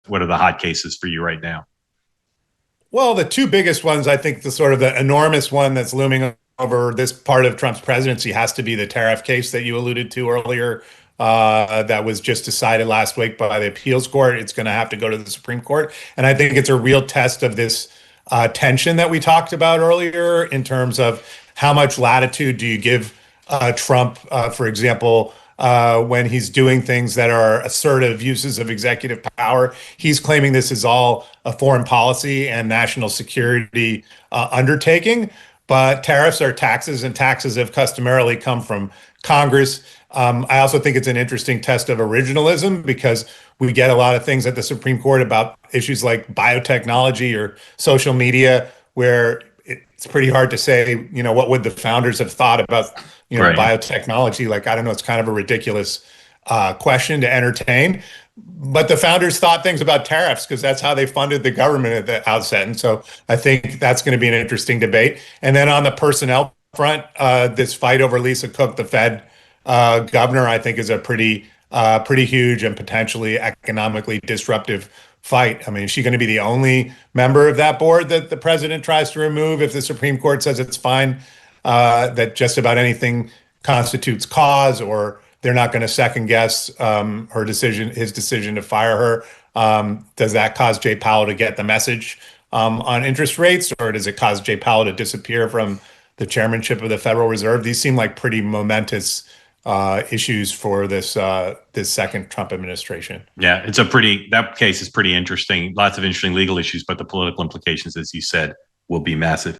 what are the hot cases for you right now? Well, the two biggest ones, I think the sort of the enormous one that's looming over this part of Trump's presidency has to be the tariff case that you alluded to earlier, that was just decided last week by the appeals court. It's going to have to go to the Supreme Court. And I think it's a real test of this tension that we talked about earlier in terms of how much latitude do you give Trump, for example, when he's doing things that are assertive uses of executive power. He's claiming this is all a foreign policy and national security undertaking, but tariffs are taxes, and taxes have customarily come from Congress. I also think it's an interesting test of originalism because we get a lot of things at the Supreme Court about issues like biotechnology or social media, where it's pretty hard to say, what would the founders have thought about, Right. biotechnology? Like, I don't know, it's kind of a ridiculous question to entertain. But the founders thought things about tariffs because that's how they funded the government at the outset. And so I think that's going to be an interesting debate. And then on the personnel front, this fight over Lisa Cook, the Fed governor, I think is a pretty huge and potentially economically disruptive fight. I mean, is she going to be the only member of that board that the president tries to remove if the Supreme Court says it's fine, that just about anything constitutes cause, or they're not going to second guess his decision to fire her? Does that cause Jay Powell to get the message on interest rates, or does it cause Jay Powell to disappear from the chairmanship of the Federal Reserve? These seem like pretty momentous issues for this second Trump administration. Yeah, that case is pretty interesting. Lots of interesting legal issues, but the political implications, as you said, will be massive.